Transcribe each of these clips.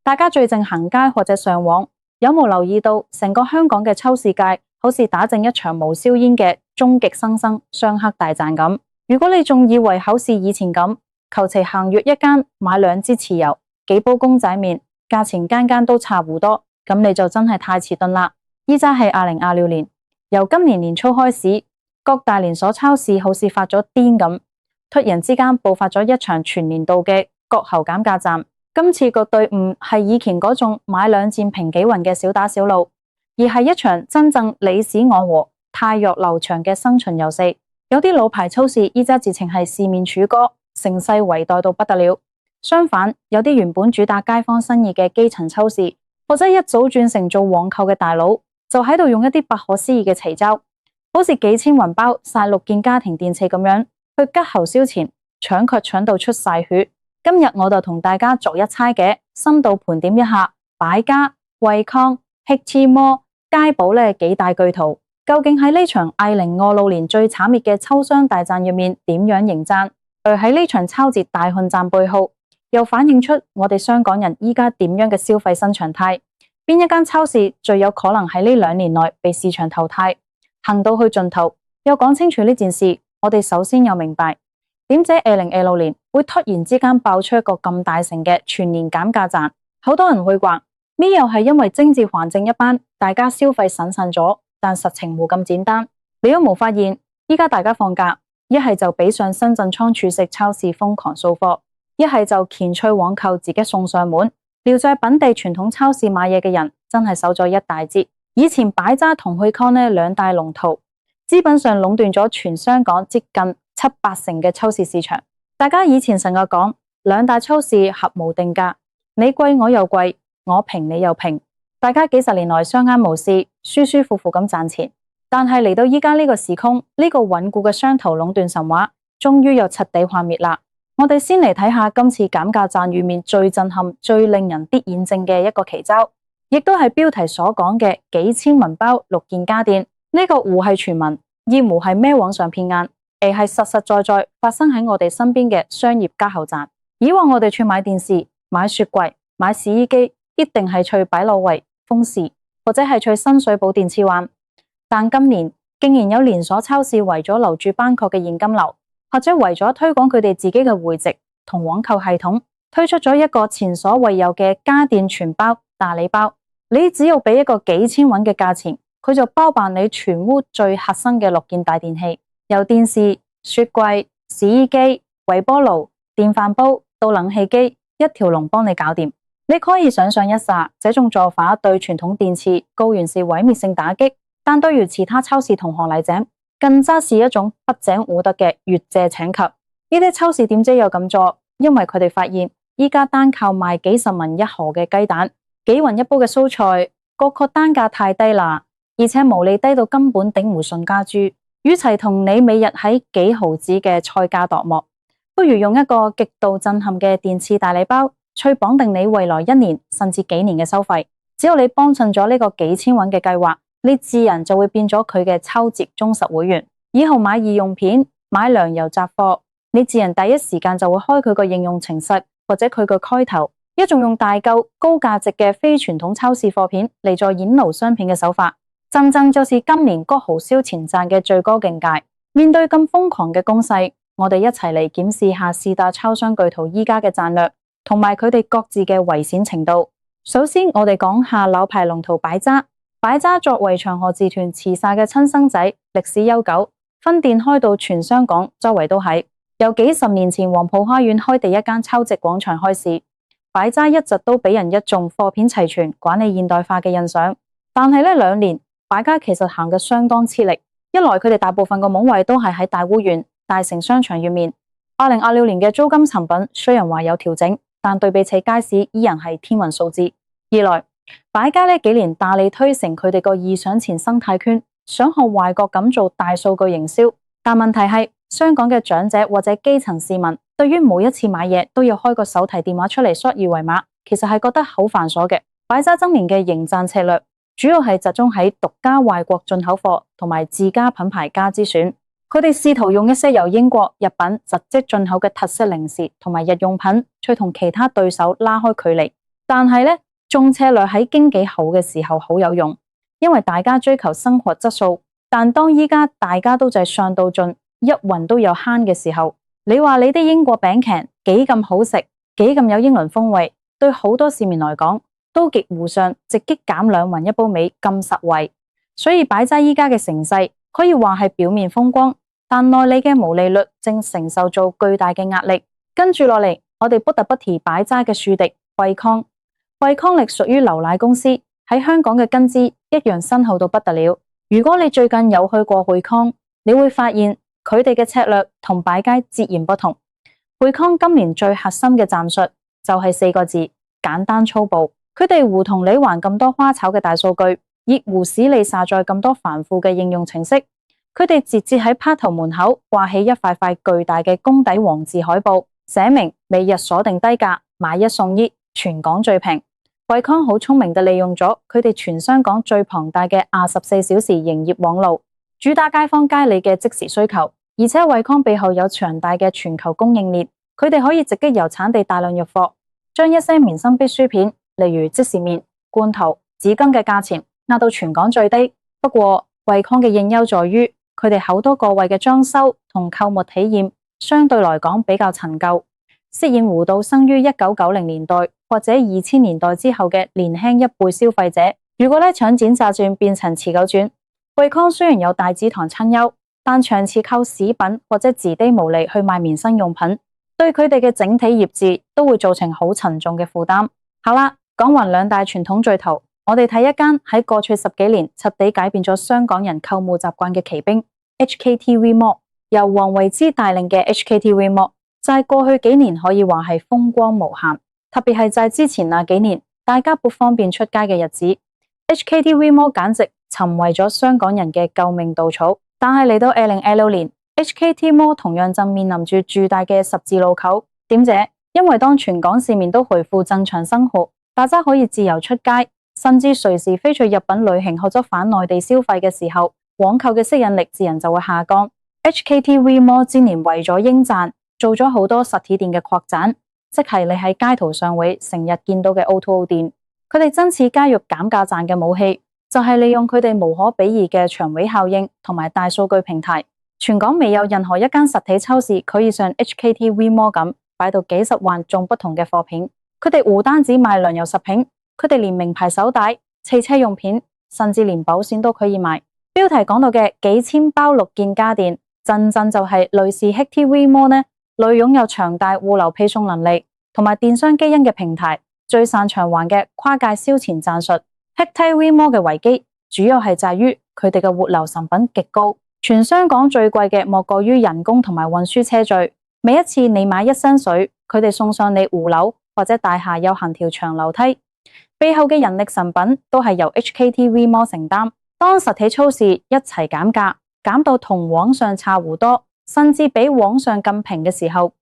大家最近行街或者上網，有冇留意到成個香港嘅超市界好似打正一場無硝煙嘅終極新生雙黑大戰咁？如果你仲以為考試以前咁，求其行越一間買2支豉油、幾煲公仔麵，價錢間間都差唔多，咁你就真係太遲鈍啦！依家係2026年，由今年年初開始，各大連鎖超市好似發咗癲咁，突然之間爆發咗一場全年度嘅割喉減價戰。今次個隊伍係以前嗰種買2件平幾雲嘅小打小鬧，而係一場真正你死我活、汰弱留強嘅生存遊戲。有啲老牌超市依家直情係四面楚歌，盛世遺代到不得了。相反，有啲原本主打街坊生意嘅基層超市，或者一早轉成做網購嘅大佬，就喺度用一啲不可思議嘅奇招，好似幾千雲包晒6件家庭電器咁樣去吉喉燒錢，搶卻搶到出晒血。今日我就同大家逐一拆解，深度盤點一下百家、惠康、HK Mall、佳寶呢幾大巨頭，究竟喺呢場2026年最慘烈嘅超商大戰入面點樣迎戰？而喺呢場超節大混戰背後，又反映出我哋香港人依家點樣嘅消費新常態？邊一間超市最有可能喺呢2年內被市場淘汰？行到去盡頭，要講清楚呢件事，我哋首先要明白，點解2026年會突然之間爆出一個咁大型嘅全年減價戰？好多人會話咩又係因為政治環境一般，大家消費審慎咗，但實情冇咁簡單。你有冇發現，依家大家放假，一係就比上深圳倉儲式超市瘋狂掃貨，一係就乾脆網購自己送上門。留在本地傳統超市買嘢嘅人真係手咗一大截。以前百渣同惠康呢2大龍頭，基本上壟斷咗全香港接近7-8成嘅超市市場。大家以前成日講2大超市合謀定價，你貴我又貴，我平你又平，大家幾十年來相安無事，舒舒服服咁賺錢。但係嚟到依家呢個時空，呢個穩固嘅雙頭壟斷神話，終於又徹底幻滅啦。我哋先嚟睇下今次減價戰裏面最震撼、最令人跌眼鏡嘅一個奇招，亦都係標題所講嘅幾千雲包6件家電。呢個唔係傳聞，亦唔係咩網上騙案，而係實實在在發生喺我哋身邊嘅商業割喉戰。以往我哋去買電視、買雪櫃、買洗衣機，一定係去百樂匯、豐士或者係去深水埗電器灣。但今年竟然有連鎖超市為咗留住班確嘅現金流，或者為咗推廣佢哋自己嘅匯值同網購系統，推出咗一個前所未有嘅家電全包大禮包。你只要俾一個幾千蚊嘅價錢，佢就包辦你全屋最核心嘅6件大電器，由電視、雪櫃、洗衣機、微波爐、電飯煲到冷氣機，一條龍幫你搞掂。你可以想象一下，這種做法對傳統電器固然是毀滅性打擊，但對於其他超市同行嚟講，更加是一種不整武德嘅越界請及。呢啲超市點解有咁做？因為佢哋發現依家單靠賣幾十蚊一盒嘅雞蛋、幾雲一煲嘅蔬菜，個單價太低啦，而且毛利低到根本頂唔順家豬。與其同你每日喺幾毫子嘅菜價度磨，不如用一個極度震撼嘅電器大禮包，去綁定你未來1年甚至幾年嘅收費。只要你幫襯咗呢個幾千蚊嘅計劃，你自然就會變咗佢嘅超值忠實會員。以後買日用品、買糧油雜貨，你自然第一時間就會開佢個應用程式或者佢個開頭，一種用大嚿高價值嘅非傳統超市貨品嚟做引流商品嘅手法，真正就是今年割喉燒錢戰嘅最高境界。面對咁瘋狂嘅攻勢，我哋一齊嚟檢視下4大超商巨頭依家嘅戰略，同埋佢哋各自嘅危險程度。首先，我哋講下老牌龍頭百渣。百渣作為長河集團旗下嘅親生仔，歷史悠久，分店開到全香港周圍都係。由幾十年前黃埔花園開第一間超值廣場開始，百渣一直都俾人一種貨品齊全、管理現代化嘅印象。但係呢2年，百渣其實行得相當吃力。一來佢哋大部分嘅門位都係喺大污園、大型商場入面。2026年嘅租金成本雖然話有調整，但對比起街市依然係天文數字。二來，百渣呢幾年大力推成佢哋個異想前生態圈，想學外國咁做大數據營銷。但問題係，香港嘅長者或者基層市民對於每一次買嘢都要開個手提電話出嚟掃二維碼，其實係覺得好繁瑣嘅。百渣今年嘅營賺策略主要係集中喺獨家外國進口貨同埋自家品牌家之選。佢哋試圖用一些由英國、日本直接進口嘅特色零食同埋日用品，去同其他對手拉開距離。但係呢，種策略喺經紀好嘅時候好有用，因為大家追求生活質素。但當依家大家都就係上到盡，一匀都有慳嘅時候，你話你啲英國餅強幾咁好食，幾咁有英倫風味，對好多市民來講都極乎上直擊減2匀一煲味咁實惠。所以擺齋依家嘅盛世可以話係表面風光，但內裏嘅毛利率正承受做巨大嘅壓力。跟住落嚟，我哋不得不提擺齋嘅樹敵惠康。惠康力屬於牛奶公司，喺香港嘅根枝一樣深厚到不得了。如果你最近有去過惠康，你會發現佢哋嘅策略同擺齋截然不同。惠康今年最核心嘅戰術就係4個字：簡單粗暴。佢哋胡同你還咁多花炒嘅大數據，亦胡使你下載咁多繁複嘅應用程式。佢哋直接喺鋪頭門口掛起一塊塊巨大嘅公底黃字海報，寫明每日鎖定低價，買一送一，全港最平。惠康好聰明地利用咗佢哋全香港最龐大嘅24小時營業網路，主打街坊街里嘅即時需求。而且惠康背後有強大嘅全球供應鏈，佢哋可以直擊由產地大量入貨，將一些民生必需品，例如即食麵、罐頭、紙巾嘅價錢壓到全港最低。不過惠康嘅應優在於佢哋好多個位嘅裝修同購物體驗相對來講比較陳舊，適應湖道生於1990年代或者2000年代之後嘅年輕一輩消費者。如果搶剪炸轉變成持久轉，惠康雖然有大指堂親優，但長期靠市品或者自低毛利去賣民生用品，對佢哋嘅整體業績都會造成好沉重嘅負擔。好啦，講完兩大傳統巨頭，我哋睇一間喺過去10幾年徹底改變咗香港人購物習慣嘅奇兵 HKTV Mall。由王維之帶領嘅 HKTV Mall 就係過去幾年可以話係風光無限，特別係就係之前那幾年大家不方便出街嘅日子， HKTV Mall 簡直成為咗香港人嘅救命稻草。但係嚟到2016年 HKT Mall 同樣正面臨住巨大嘅十字路口。點解？因為當全港市民都恢復正常生活，大家可以自由出街，甚至隨時飛去日本旅行或者返內地消費嘅時候，網購嘅吸引力自然就會下降。HKTV Mall 今年為咗應賺，做咗好多實體店嘅擴展，即係你喺街頭上會成日見到嘅 O2O 店。佢哋真似加入減價戰嘅武器，就係利用佢哋無可比擬嘅長尾效應同埋大數據平台。全港未有任何一間實體超市可以像 HKTV Mall 咁擺到幾十萬種不同嘅貨品。佢哋唔單止賣糧油食品，佢哋連名牌手袋、汽車用品，甚至連保險都可以賣。標題講到嘅幾千包6件家電，真正就係類似 HKTV Mall 呢類擁有強大物流配送能力同埋電商基因嘅平台，最擅長玩嘅跨界燒錢戰術。HKTV Mall 嘅危機主要係在於佢哋嘅物流成本極高，全香港最貴嘅莫過於人工同埋運輸車序。每一次你買1升水，佢哋送上你5樓或者大廈有行條長樓梯，背後嘅人力成本都係由 HKTV Mall 承擔。當實體超市一齊減價，減到同網上差唔多，甚至比網上更平嘅時候，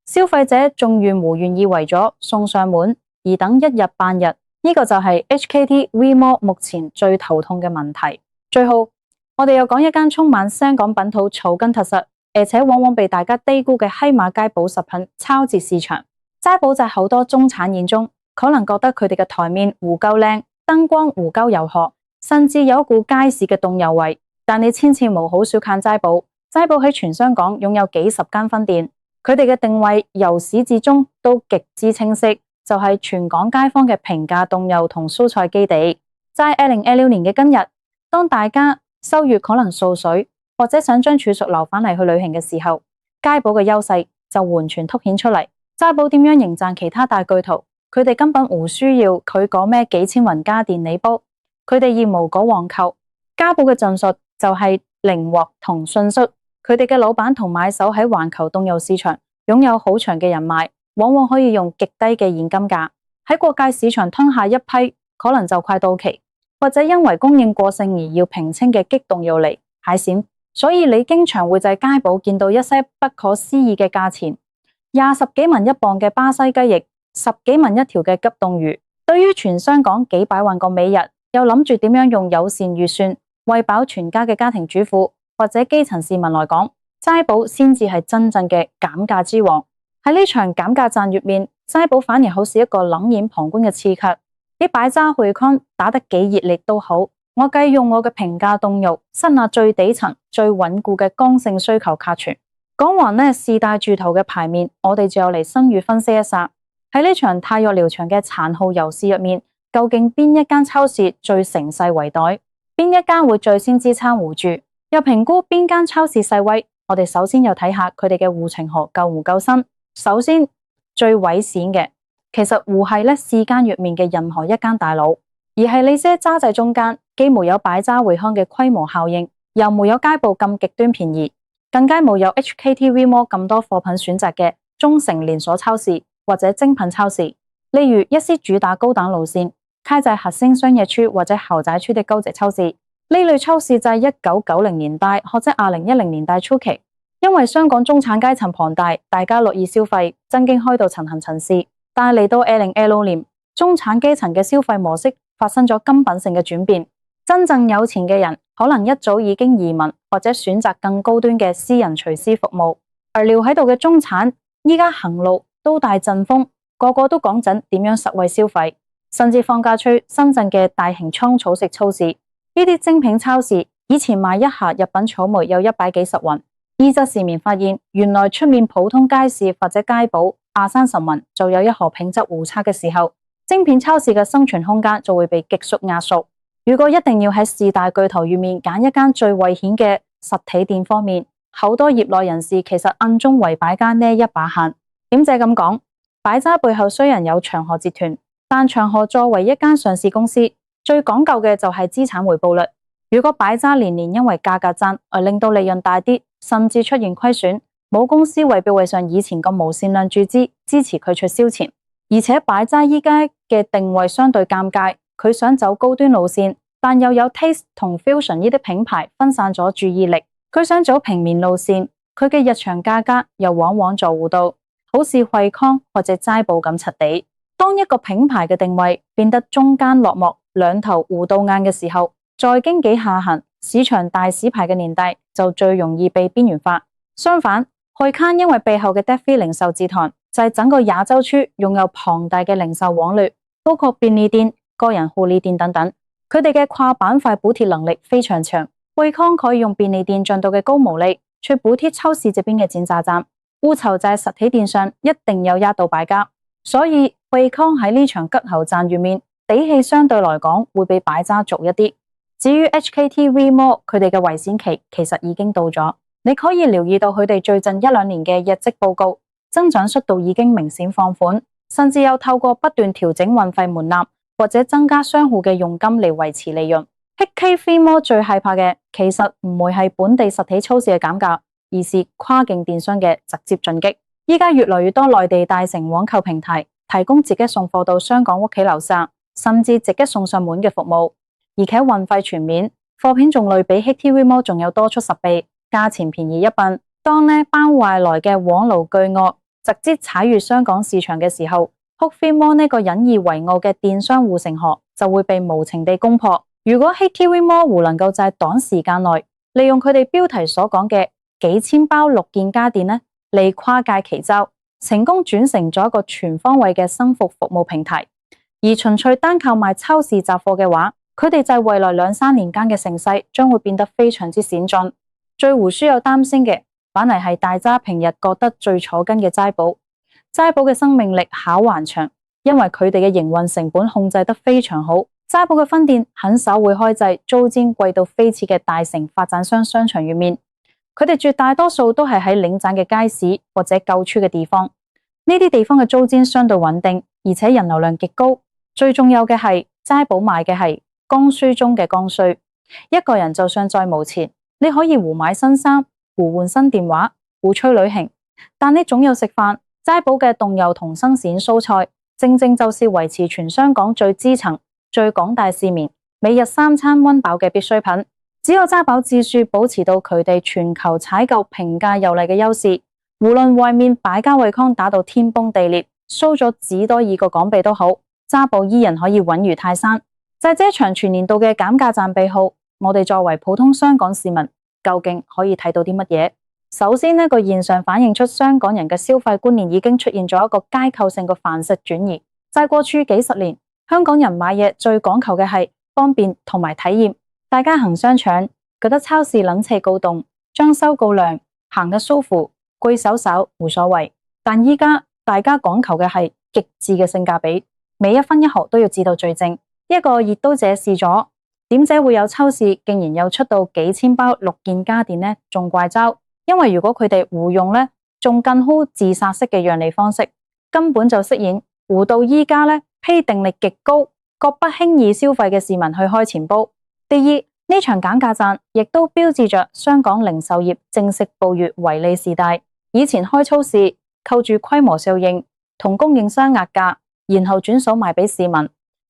消費者仲願唔願意為咗送上門而等1日半日？呢個就係 HKTV Mall 目前最頭痛嘅問題。最後，我哋又講一間充滿香港本土草根特色，而且往往被大家低估嘅黑馬街寶食品超級市場。齋寶在好多中產眼中，可能覺得佢哋嘅台面唔夠靚，燈光唔夠柔和，甚至有一股街市嘅凍油味。但你千萬唔好小看齋寶，齋寶喺全香港擁有幾十間分店，佢哋嘅定位由始至終都極之清晰。就係全港街坊嘅平價凍油同蔬菜基地。在2016年嘅今日，當大家收月可能掃水，或者想將儲蓄留返嚟去旅行嘅時候，齋寶嘅優勢就完全凸顯出嚟。齋寶點樣迎戰其他大巨頭？佢哋根本唔需要佢講咩幾千雲家電你煲，佢哋業務講網購。齋寶嘅戰術就係靈活同迅速。佢哋嘅老闆同買手喺環球凍油市場擁有好長嘅人脈，往往可以用極低嘅現金價喺國際市場吞下一批可能就快到期，或者因為供應過剩而要平清嘅激凍肉嚟海鮮。所以你經常會在齋寶見到一些不可思議嘅價錢，20幾蚊一磅嘅巴西雞翼，10幾蚊一條嘅急凍魚。對於全香港幾百萬個每日又諗住點樣用有限預算餵飽全家嘅家庭主婦或者基層市民來講，齋寶先至係真正嘅減價之王。喺呢場減價戰入面，齋補反而好似一個冷眼旁觀嘅刺客。啲擺渣惠康打得幾熱烈都好，我繼用我嘅平價凍肉，塞納最底層、最穩固嘅剛性需求卡存。講完呢四大巨頭嘅牌面，我哋就嚟深入分析一下。喺呢場太弱遼長嘅殘酷遊戲入面，究竟邊一間超市最乘勢圍袋？邊一間會最先支撐戶住？又評估邊間超市勢威？我哋首先要睇下佢哋嘅護城河夠唔夠深。首先最危險嘅，其實唔係呢四間入面嘅任何一間大佬，而係呢些揸在中間，既沒有擺渣惠康嘅規模效應，又沒有街鋪咁極端便宜，更加沒有 HKTV Mall 咁多貨品選擇嘅中成連鎖超市或者精品超市。例如一些主打高檔路線，開在核心商業區或者豪宅區的高級超市。呢類超市在1990年代或者2010年代初期，因為香港中產階層龐大，大家樂意消費，曾經開到層行層市。但係嚟到2016年，中產基層嘅消費模式發生咗根本性嘅轉變。真正有錢嘅人可能一早已經移民或者選擇更高端嘅私人廚師服務，而留喺度嘅中產依家行路都大陣風，個個都講緊點樣實惠消費，甚至放假去深圳嘅大型倉儲式超市。呢啲精品超市以前賣一盒日品草莓有100幾十元，依則市面發現原來出面普通街市或者街鋪20-30元就有一盒品質互差嘅時候，精品超市嘅生存空間就會被極速壓縮。如果一定要喺四大巨頭入面揀一間最危險嘅實體店方面，好多業內人士其實暗中為擺家呢一把汗。點解咁講？擺渣背後雖然有長河集團，但長河作為一間上市公司，最講究嘅就係資產回報率。如果擺渣年年因為價格戰而令到利潤大跌，甚至出現虧損，冇公司為表會上以前咁無限量注資支持佢出燒錢。而且擺渣依家嘅定位相對尷尬，佢想走高端路線，但又有 Taste 同 Fusion 呢啲品牌分散咗注意力。佢想走平面路線，佢嘅日常價格又往往做唔到，好似惠康或者齋補咁柒地。當一個品牌嘅定位變得中間落寞、兩頭糊到硬嘅時候，在經濟下行、市場大洗牌嘅年代，就最容易被邊緣化。相反，惠康因為背後嘅 Defi 零售集團就係整個亞洲區擁有龐大嘅零售網絡，包括便利店、個人護理店等等。佢哋嘅跨板塊補貼能力非常強。惠康可以用便利店賺到嘅高毛利，去補貼超市這邊嘅剪炸站。烏籌在實體店上一定有壓到擺家，所以惠康喺呢場吉後戰入面，底氣相對來講會比擺渣足一啲。至於 HKTV Mall， 佢哋嘅危險期其實已經到咗。你可以留意到佢哋最近1-2年嘅業績報告，增長速度已經明顯放緩，甚至有透過不斷調整運費門檻或者增加商戶嘅佣金嚟維持利潤。HKTV Mall 最害怕嘅其實唔會係本地實體超市嘅減價，而是跨境電商嘅直接進擊。依家越來越多內地大型網購平台提供直接送貨到香港屋企樓下，甚至直接送上門嘅服務，而且運費全免，貨品種類比 HKTV Mall 仲有多出10倍。價錢便宜一半。當呢班外來嘅網路巨鱷直接踩越香港市場嘅時候，HKTV Mall 呢個引以為傲嘅電商護城河就會被無情地攻破。如果 HKTV Mall 能夠在短時間內利用佢哋標題所講嘅幾千包6件家電呢嚟跨界奇招，成功轉成咗一個全方位嘅生活服務平台，而純粹單靠賣超市雜貨嘅話，佢哋在未來2-3年間嘅盛世將會變得非常之閃進。最胡需要擔心嘅，反而係大家平日覺得最草根嘅齋補。齋補嘅生命力好頑長，因為佢哋嘅營運成本控制得非常好。齋補嘅分店很少會開在租金貴到飛起嘅大型發展商商場入面，佢哋絕大多數都係喺領展嘅街市或者舊區嘅地方。呢啲地方嘅租金相對穩定，而且人流量極高。最重要嘅係齋補賣嘅係剛需中嘅剛需，一個人就算再冇錢，你可以胡買新衫、胡換新電話、胡吹旅行，但你總有食飯。齋補嘅凍油同新鮮蔬菜，正正就是維持全香港最基層、最廣大市民每日3餐溫飽嘅必需品。只有齋補指數保持到佢哋全球採購平價有利嘅優勢，無論外面擺家惠康打到天崩地裂，輸咗幾多億個港幣都好，齋補依然可以穩如泰山。在這場全年度嘅減價戰背後，我哋作為普通香港市民，究竟可以睇到啲乜嘢？首先呢個現象反映出香港人嘅消費觀念已經出現咗一個階構性嘅範式轉移。在過去幾十年，香港人買嘢最講求嘅係方便同埋體驗。大家行商場覺得超市冷氣高凍，裝修高亮，行得舒服，貴少少無所謂。但依家大家講求嘅係極致嘅性價比，每一分一毫都要知道最正。一個熱都這試咗，點解會有超市竟然有出到幾千包6件家電呢？仲怪嘲。因為如果佢哋胡用呢，仲近乎自殺式嘅讓利方式，根本就飾演胡到依家呢批定力極高、絕不輕易消費嘅市民去開錢煲。第二，呢場減價戰亦都標誌着香港零售業正式步入唯利是大。以前開超市扣住規模效應，同供應商壓價，然後轉手賣俾市民，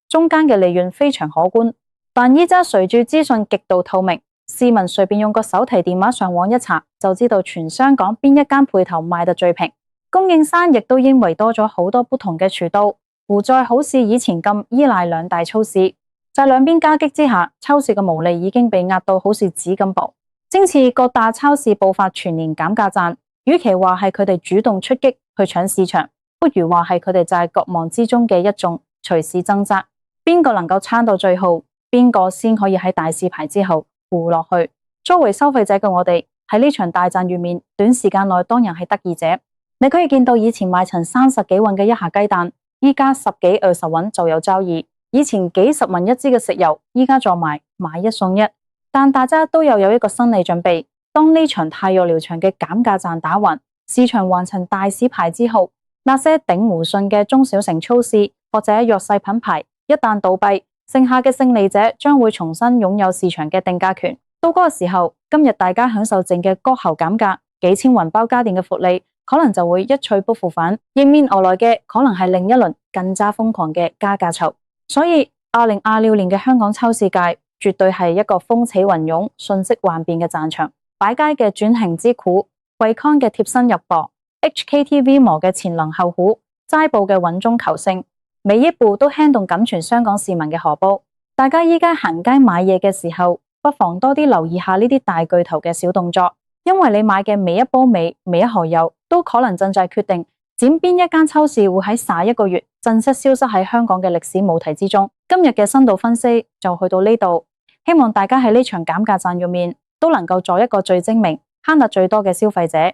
中間嘅利潤非常可觀。但依家隨住資訊極度透明，市民隨便用個手提電話上網一查，就知道全香港邊一間鋪頭賣得最平。供應商亦都因為多咗好多不同嘅渠道，唔再好似以前咁依賴兩大超市。在兩邊夾擊之下，超市嘅毛利已經被壓到好似紙咁薄。今次各大超市爆發全年減價戰，與其話係佢哋主動出擊去搶市場，不如話係佢哋就係國忙之中嘅一種隨時掙扎，邊個能夠撐到最後，邊個先可以喺大市牌之後活落去。作為消費者嘅我哋喺呢場大戰入面，短時間內當然係得益者。你可以見到以前賣層30幾搵嘅一下雞蛋，依家10幾20搵就有交易；以前幾十蚊一支嘅食油，依家再賣買一送一。但大家都有一個心理準備，當呢場太弱療場嘅減價戰打完，市場換成大市牌之後，那些頂唔順嘅中小型超市或者弱勢品牌一旦倒閉，剩下嘅勝利者將會重新擁有市場嘅定價權。到嗰個時候，今日大家享受剩嘅割喉減價幾千雲包家電嘅福利，可能就會一去不復返，迎面而來嘅可能係另一輪更加瘋狂嘅加價潮。所以2026年嘅香港超市界絕對係一個風起雲湧、瞬息萬變嘅戰場。百佳嘅轉型之苦，惠康嘅貼身入貨， HKTV Mall 嘅前龍後虎，齋鋪嘅穩中求勝，每一步都牽動緊全香港市民嘅荷包。大家依家行街買嘢嘅時候，不妨多啲留意下呢啲大巨頭嘅小動作，因為你買嘅每一波尾、每一盒油，都可能正在決定剪邊一間超市會喺下一個月正式消失喺香港嘅歷史舞台之中。今日嘅深度分析就去到呢度，希望大家喺呢場減價戰入面都能夠做一個最精明、慳得最多嘅消費者。